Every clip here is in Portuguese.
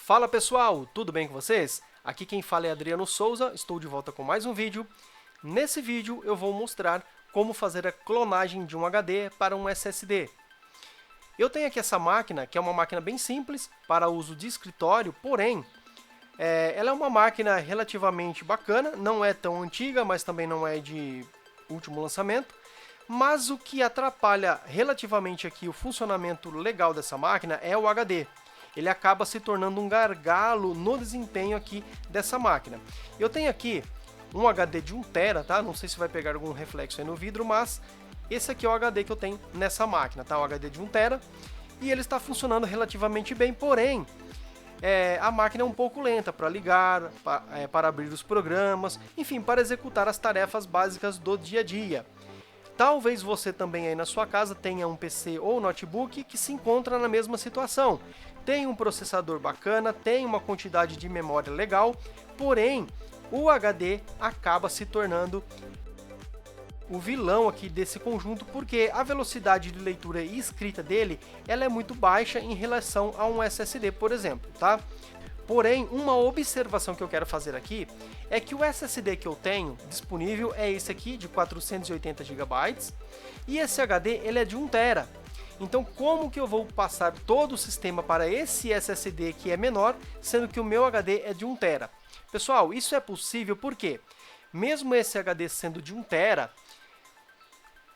Fala pessoal, tudo bem com vocês? Aqui quem fala é Adriano Souza, estou de volta com mais um vídeo. Nesse vídeo eu vou mostrar como fazer a clonagem de um HD para um SSD. Eu tenho aqui essa máquina, que é uma máquina bem simples para uso de escritório, porém, ela é uma máquina relativamente bacana, não é tão antiga, mas também não é de último lançamento. Mas o que atrapalha relativamente aqui o funcionamento legal dessa máquina é o HD. Ele acaba se tornando um gargalo no desempenho aqui dessa máquina. Eu tenho aqui um HD de 1 TB, tá? Não sei se vai pegar algum reflexo aí no vidro, mas esse aqui é o HD que eu tenho nessa máquina, tá? Um HD de 1 TB e ele está relativamente bem, porém a máquina é um pouco lenta para ligar, para abrir os programas, enfim, para executar as tarefas básicas do dia a dia. Talvez você também aí na sua casa tenha um PC ou notebook que se encontra na mesma situação. Tem um processador bacana, tem uma quantidade de memória legal, porém o HD acaba se tornando o vilão aqui desse conjunto, porque a velocidade de leitura e escrita dele ela é muito baixa em relação a um SSD, por exemplo, tá? Porém, uma observação que eu quero fazer aqui é que o SSD que eu tenho disponível é esse aqui, de 480 GB, e esse HD ele é de 1 TB. Então, como que eu vou passar todo o sistema para esse SSD que é menor, sendo que o meu HD é de 1 TB? Pessoal, isso é possível porque, mesmo esse HD sendo de 1 TB,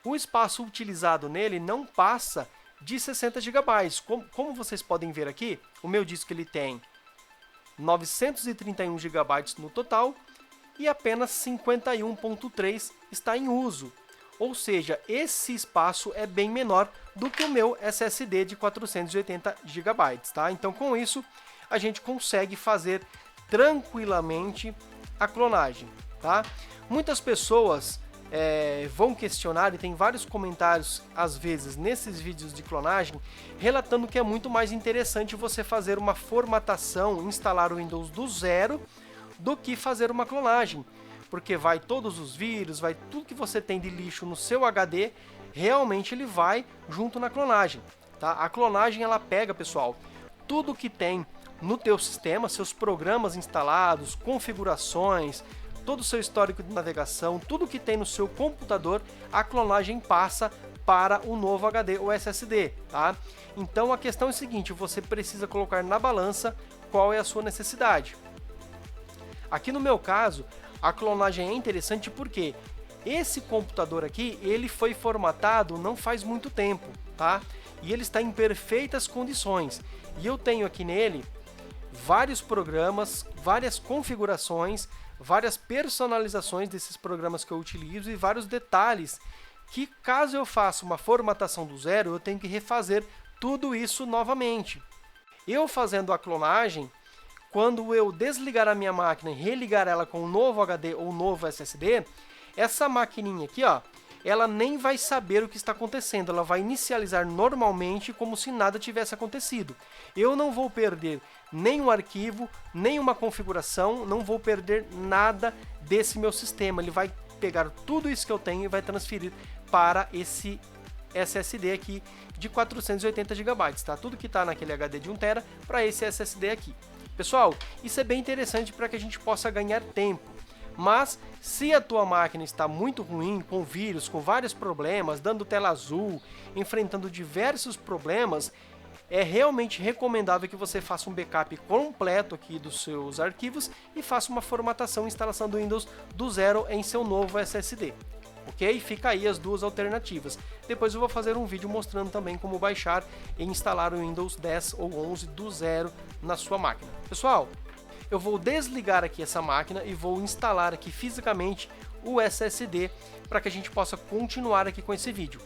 o espaço utilizado nele não passa de 60 GB. Como vocês podem ver aqui, o meu disco ele tem 931 GB no total e apenas 51.3 está em uso. Ou seja, esse espaço é bem menor do que o meu SSD de 480 GB, tá? Então, com isso, a gente consegue fazer tranquilamente a clonagem, tá? Muitas pessoas vão questionar, e tem vários comentários, às vezes, nesses vídeos de clonagem, relatando que é muito mais interessante você fazer uma formatação, instalar o Windows do zero, do que fazer uma clonagem. Porque vai todos os vírus, vai tudo que você tem de lixo no seu HD, realmente ele vai junto na clonagem, tá? A clonagem ela pega, pessoal, tudo que tem no teu sistema, seus programas instalados, configurações, todo o seu histórico de navegação, tudo que tem no seu computador, a clonagem passa para o novo HD ou SSD, tá? Então a questão é a seguinte, você precisa colocar na balança qual é a sua necessidade. Aqui no meu caso, a clonagem é interessante porque esse computador aqui, ele foi formatado não faz muito tempo, tá? E ele está em perfeitas condições. E eu tenho aqui nele vários programas, várias configurações, várias personalizações desses programas que eu utilizo e vários detalhes que, caso eu faça uma formatação do zero, eu tenho que refazer tudo isso novamente. Eu fazendo a clonagem, quando eu desligar a minha máquina e religar ela com um novo HD ou um novo SSD, essa maquininha aqui, ó, ela nem vai saber o que está acontecendo, ela vai inicializar normalmente como se nada tivesse acontecido. Eu não vou perder nenhum arquivo, nenhuma configuração, não vou perder nada desse meu sistema. Ele vai pegar tudo isso que eu tenho e vai transferir para esse SSD aqui de 480 GB, tá? Tudo que está naquele HD de 1 TB para esse SSD aqui. Pessoal, isso é bem interessante para que a gente possa ganhar tempo. Mas, se a tua máquina está muito ruim, com vírus, com vários problemas, dando tela azul, enfrentando diversos problemas, é realmente recomendável que você faça um backup completo aqui dos seus arquivos e faça uma formatação e instalação do Windows do zero em seu novo SSD. Ok? Fica aí as duas alternativas. Depois eu vou fazer um vídeo mostrando também como baixar e instalar o Windows 10 ou 11 do zero na sua máquina. Pessoal, eu vou desligar aqui essa máquina e vou instalar aqui fisicamente o SSD para que a gente possa continuar aqui com esse vídeo.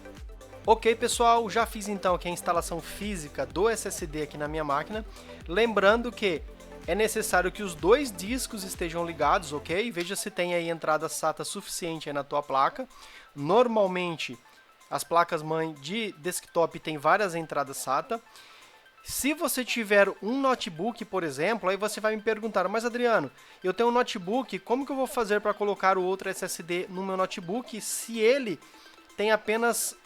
Ok, pessoal, já fiz então aqui a instalação física do SSD aqui na minha máquina. Lembrando que é necessário que os dois discos estejam ligados, ok? Veja se tem aí entrada SATA suficiente aí na tua placa. Normalmente, as placas-mãe de desktop têm várias entradas SATA. Se você tiver um notebook, por exemplo, aí você vai me perguntar, mas Adriano, eu tenho um notebook, como que eu vou fazer para colocar o outro SSD no meu notebook se ele tem apenas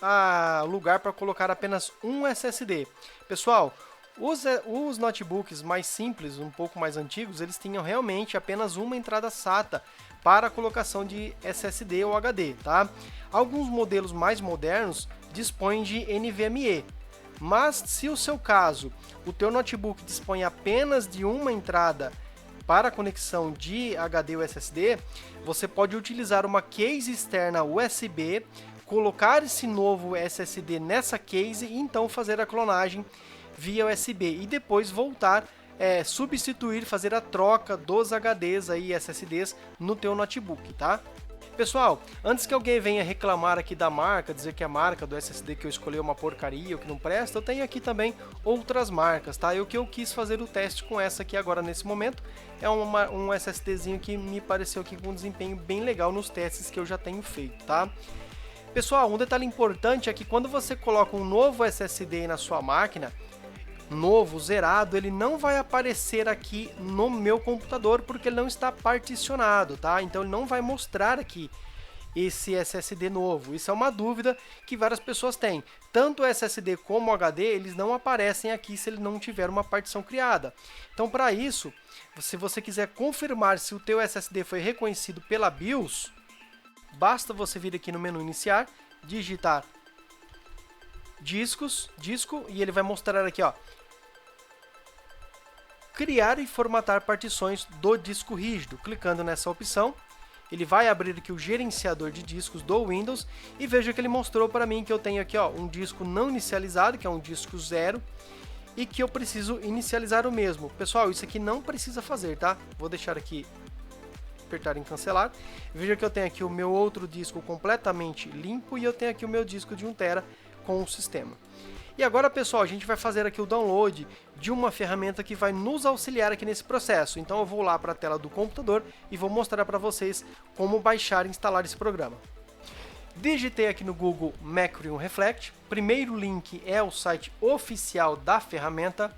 lugar para colocar apenas um SSD? Pessoal, Os notebooks mais simples, um pouco mais antigos, eles tinham realmente apenas uma entrada SATA para a colocação de SSD ou HD, tá? Alguns modelos mais modernos dispõem de NVMe, mas se o seu caso, o teu notebook dispõe apenas de uma entrada para a conexão de HD ou SSD, você pode utilizar uma case externa USB, colocar esse novo SSD nessa case e então fazer a clonagem via USB e depois voltar, substituir, fazer a troca dos HDs e SSDs no teu notebook, tá? Pessoal, antes que alguém venha reclamar aqui da marca, dizer que a marca do SSD que eu escolhi é uma porcaria ou que não presta, eu tenho aqui também outras marcas, tá? E o que eu quis fazer o teste com essa aqui agora nesse momento é um SSDzinho que me pareceu aqui com um desempenho bem legal nos testes que eu já tenho feito, tá? Pessoal, um detalhe importante é que quando você coloca um novo SSD na sua máquina, novo, zerado, ele não vai aparecer aqui no meu computador porque ele não está particionado, tá? Então ele não vai mostrar aqui esse SSD novo. Isso é uma dúvida que várias pessoas têm. Tanto o SSD como o HD, eles não aparecem aqui se ele não tiver uma partição criada. Então, para isso, se você quiser confirmar se o teu SSD foi reconhecido pela BIOS, basta você vir aqui no menu iniciar, digitar disco, e ele vai mostrar aqui, ó, criar e formatar partições do disco rígido. Clicando nessa opção, ele vai abrir aqui o gerenciador de discos do Windows e veja que ele mostrou para mim que eu tenho aqui, ó, um disco não inicializado, que é um disco 0, e que eu preciso inicializar o mesmo. Pessoal, isso aqui não precisa fazer, tá? Vou deixar aqui, apertar em cancelar. Veja que eu tenho aqui o meu outro disco completamente limpo e eu tenho aqui o meu disco de 1 TB com o sistema. E agora, pessoal, a gente vai fazer aqui o download de uma ferramenta que vai nos auxiliar aqui nesse processo. Então eu vou lá para a tela do computador e vou mostrar para vocês como baixar e instalar esse programa. Digitei aqui no Google Macrium Reflect. Primeiro link é o site oficial da ferramenta.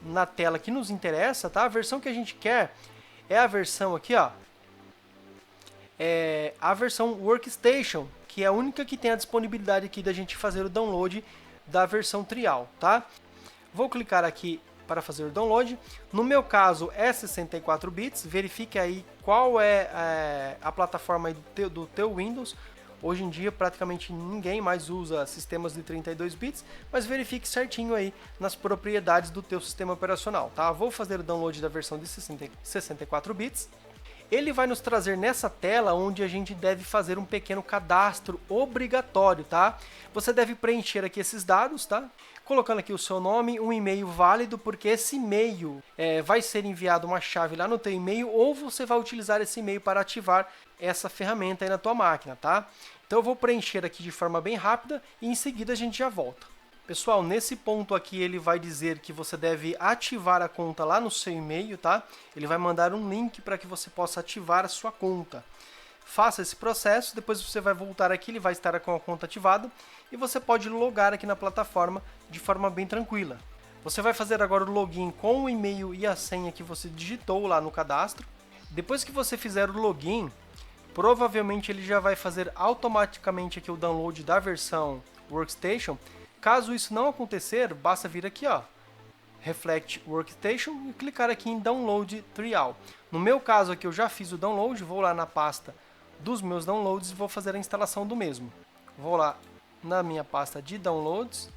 Na tela que nos interessa, tá? A versão que a gente quer é a versão aqui, ó. É a versão Workstation, que é a única que tem a disponibilidade aqui da gente fazer o download da versão trial, tá? Vou clicar aqui para fazer o download. No meu caso é 64 bits, verifique aí qual é a plataforma do teu Windows. Hoje em dia praticamente ninguém mais usa sistemas de 32 bits, mas verifique certinho aí nas propriedades do teu sistema operacional, tá? Vou fazer o download da versão de 64 bits. Ele vai nos trazer nessa tela onde a gente deve fazer um pequeno cadastro obrigatório, tá? Você deve preencher aqui esses dados, tá? Colocando aqui o seu nome, um e-mail válido, porque esse e-mail vai ser enviado uma chave lá no teu e-mail ou você vai utilizar esse e-mail para ativar essa ferramenta aí na tua máquina, tá? Então eu vou preencher aqui de forma bem rápida e em seguida a gente já volta. Pessoal, nesse ponto aqui ele vai dizer que você deve ativar a conta lá no seu e-mail, tá? Ele vai mandar um link para que você possa ativar a sua conta. Faça esse processo, depois você vai voltar aqui, ele vai estar com a conta ativada e você pode logar aqui na plataforma de forma bem tranquila. Você vai fazer agora o login com o e-mail e a senha que você digitou lá no cadastro. Depois que você fizer o login, provavelmente ele já vai fazer automaticamente aqui o download da versão Workstation. Caso isso não acontecer, basta vir aqui, ó, Reflect Workstation e clicar aqui em Download Trial. No meu caso aqui eu já fiz o download, vou lá na pasta dos meus downloads e vou fazer a instalação do mesmo. Vou lá na minha pasta de downloads,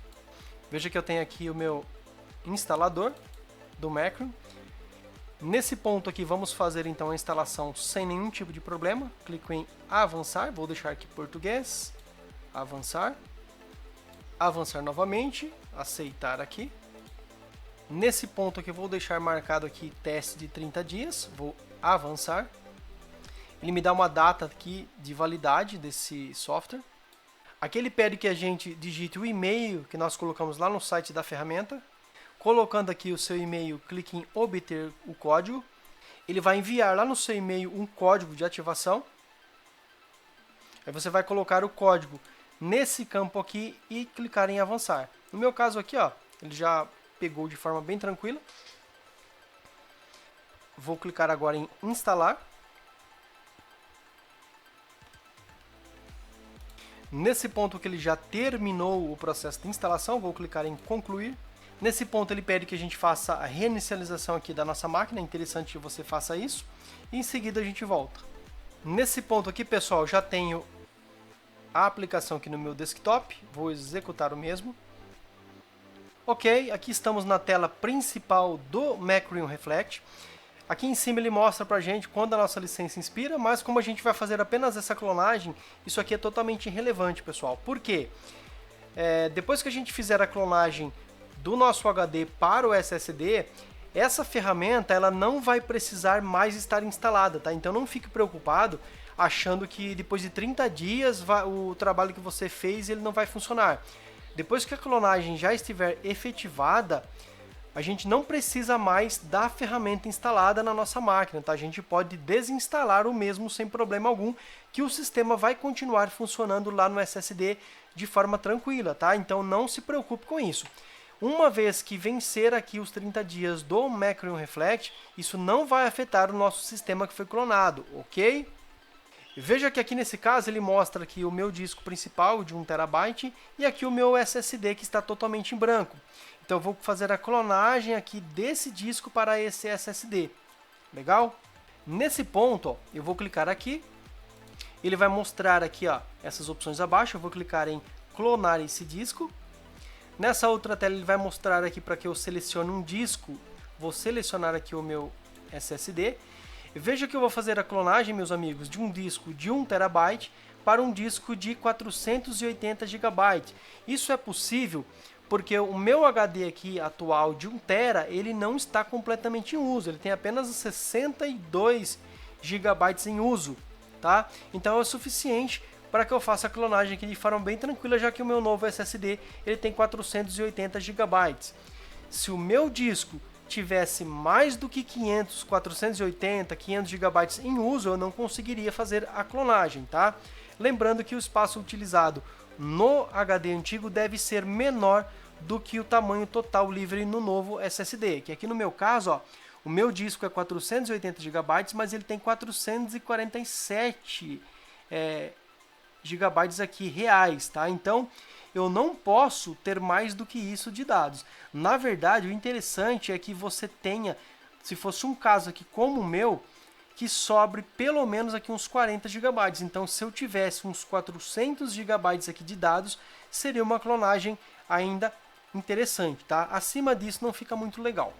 veja que eu tenho aqui o meu instalador do Macrium. Nesse ponto aqui vamos fazer então a instalação sem nenhum tipo de problema. Clico em avançar, vou deixar aqui português, avançar. Avançar novamente, aceitar aqui. Nesse ponto aqui eu vou deixar marcado aqui teste de 30 dias, vou avançar. Ele me dá uma data aqui de validade desse software. Aqui ele pede que a gente digite o e-mail que nós colocamos lá no site da ferramenta. Colocando aqui o seu e-mail, clique em obter o código. Ele vai enviar lá no seu e-mail um código de ativação. Aí você vai colocar o código nesse campo aqui e clicar em avançar. No meu caso aqui, ó, ele já pegou de forma bem tranquila. Vou clicar agora em instalar. Nesse ponto que ele já terminou o processo de instalação, vou clicar em concluir. Nesse ponto ele pede que a gente faça a reinicialização aqui da nossa máquina, é interessante que você faça isso, e em seguida a gente volta. Nesse ponto aqui, pessoal, já tenho a aplicação aqui no meu desktop, vou executar o mesmo. Ok, aqui estamos na tela principal do Macrium Reflect. Aqui em cima ele mostra pra gente quando a nossa licença expira, mas como a gente vai fazer apenas essa clonagem, isso aqui é totalmente irrelevante, pessoal. Por quê? Depois que a gente fizer a clonagem do nosso HD para o SSD, essa ferramenta ela não vai precisar mais estar instalada, tá? Então não fique preocupado achando que depois de 30 dias o trabalho que você fez ele não vai funcionar. Depois que a clonagem já estiver efetivada, a gente não precisa mais da ferramenta instalada na nossa máquina, tá? A gente pode desinstalar o mesmo sem problema algum, que o sistema vai continuar funcionando lá no SSD de forma tranquila, tá? Então não se preocupe com isso. Uma vez que vencer aqui os 30 dias do Macrium Reflect, isso não vai afetar o nosso sistema que foi clonado, ok? Veja que aqui nesse caso ele mostra aqui o meu disco principal de 1 TB e aqui o meu SSD que está totalmente em branco. Então eu vou fazer a clonagem aqui desse disco para esse SSD. Legal? Nesse ponto, ó, eu vou clicar aqui. Ele vai mostrar aqui ó, essas opções abaixo. Eu vou clicar em clonar esse disco. Nessa outra tela ele vai mostrar aqui para que eu selecione um disco. Vou selecionar aqui o meu SSD. Veja que eu vou fazer a clonagem, meus amigos, de um disco de 1 TB para um disco de 480 GB. Isso é possível porque o meu HD aqui atual de 1 TB, ele não está completamente em uso, ele tem apenas 62 GB em uso, tá? Então é suficiente para que eu faça a clonagem aqui de forma bem tranquila, já que o meu novo SSD ele tem 480 GB. Se o meu disco tivesse mais do que 500, 480, 500 GB em uso, eu não conseguiria fazer a clonagem, tá? Lembrando que o espaço utilizado no HD antigo deve ser menor do que o tamanho total livre no novo SSD, que aqui no meu caso, ó, o meu disco é 480 GB, mas ele tem 447 GB aqui reais, tá? Então, eu não posso ter mais do que isso de dados. Na verdade, o interessante é que você tenha, se fosse um caso aqui como o meu, que sobre pelo menos aqui uns 40 GB. Então, se eu tivesse uns 400 GB aqui de dados, seria uma clonagem ainda interessante, tá? Acima disso não fica muito legal.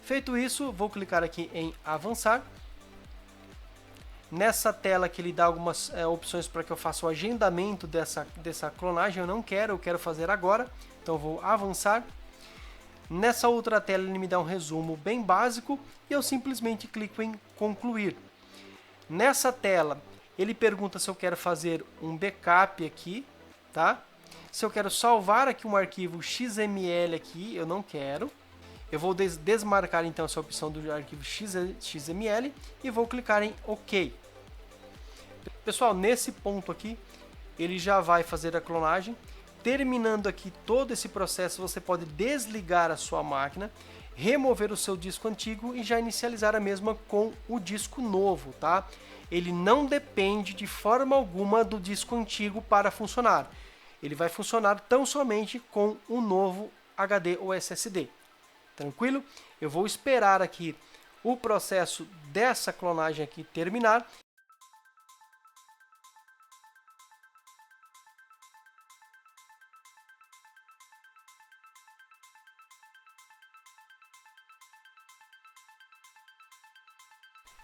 Feito isso, vou clicar aqui em avançar. Nessa tela que ele dá algumas opções para que eu faça o agendamento dessa clonagem, eu não quero, eu quero fazer agora, então eu vou avançar. Nessa outra tela ele me dá um resumo bem básico e eu simplesmente clico em concluir. Nessa tela ele pergunta se eu quero fazer um backup aqui, tá? Se eu quero salvar aqui um arquivo XML aqui, eu não quero. Eu vou desmarcar então essa opção do arquivo XML e vou clicar em OK. Pessoal, nesse ponto aqui, ele já vai fazer a clonagem. Terminando aqui todo esse processo, você pode desligar a sua máquina, remover o seu disco antigo e já inicializar a mesma com o disco novo, tá? Ele não depende de forma alguma do disco antigo para funcionar. Ele vai funcionar tão somente com o novo HD ou SSD. Tranquilo? Eu vou esperar aqui o processo dessa clonagem aqui terminar.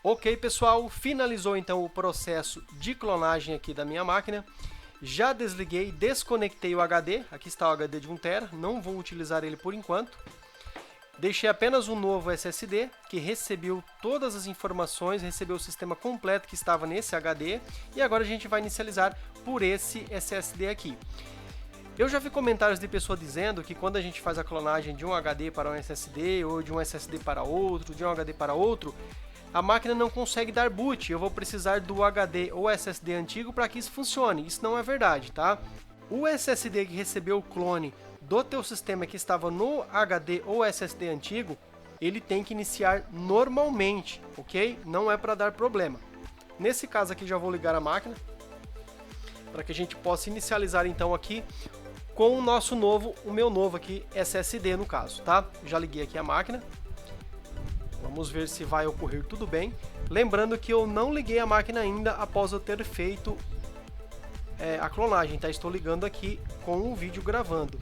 Ok, pessoal, finalizou então o processo de clonagem aqui da minha máquina. Já desliguei, desconectei o HD. Aqui está o HD de 1 TB, não vou utilizar ele por enquanto. Deixei apenas um novo SSD, que recebeu todas as informações, recebeu o sistema completo que estava nesse HD, e agora a gente vai inicializar por esse SSD aqui. Eu já vi comentários de pessoa dizendo que quando a gente faz a clonagem de um HD para um SSD, ou de um SSD para outro, de um HD para outro, a máquina não consegue dar boot, eu vou precisar do HD ou SSD antigo para que isso funcione. Isso não é verdade, tá? O SSD que recebeu o clone do teu sistema que estava no HD ou SSD antigo, ele tem que iniciar normalmente, ok? Não é para dar problema. Nesse caso aqui já vou ligar a máquina, para que a gente possa inicializar então aqui com o meu novo aqui SSD no caso, tá? Já liguei aqui a máquina. Vamos ver se vai ocorrer tudo bem. Lembrando que eu não liguei a máquina ainda após eu ter feito a clonagem, tá? Estou ligando aqui com o vídeo gravando.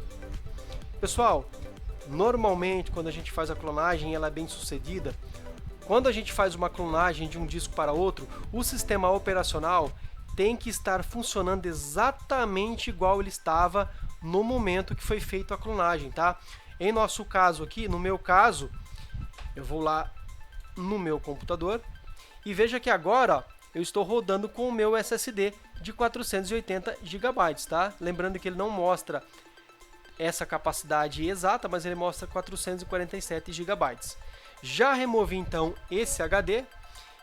Pessoal, normalmente quando a gente faz a clonagem, ela é bem sucedida. Quando a gente faz uma clonagem de um disco para outro, o sistema operacional tem que estar funcionando exatamente igual ele estava no momento que foi feita a clonagem, tá? Em nosso caso aqui, no meu caso, eu vou lá no meu computador e veja que agora ó, eu estou rodando com o meu SSD de 480 GB, tá? Lembrando que ele não mostra essa capacidade exata, mas ele mostra 447 GB. Já removi então esse HD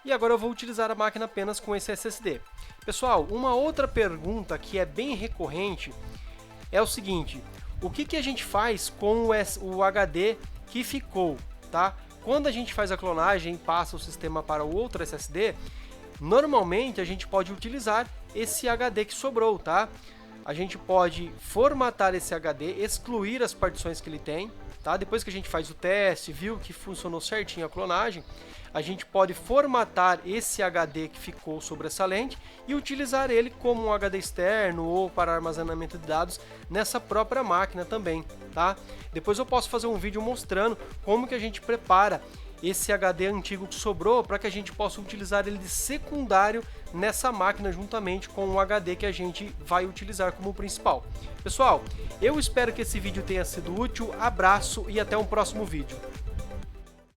e agora eu vou utilizar a máquina apenas com esse SSD. Pessoal, uma outra pergunta que é bem recorrente é o seguinte: o que a gente faz com o HD que ficou, tá? Quando a gente faz a clonagem e passa o sistema para o outro SSD, normalmente a gente pode utilizar esse HD que sobrou, tá? A gente pode formatar esse HD, excluir as partições que ele tem, tá? Depois que a gente faz o teste, viu que funcionou certinho a clonagem, a gente pode formatar esse HD que ficou sobressalente e utilizar ele como um HD externo ou para armazenamento de dados nessa própria máquina também, tá? Depois eu posso fazer um vídeo mostrando como que a gente prepara esse HD antigo que sobrou para que a gente possa utilizar ele de secundário nessa máquina juntamente com o HD que a gente vai utilizar como principal. Pessoal, eu espero que esse vídeo tenha sido útil, abraço e até um próximo vídeo.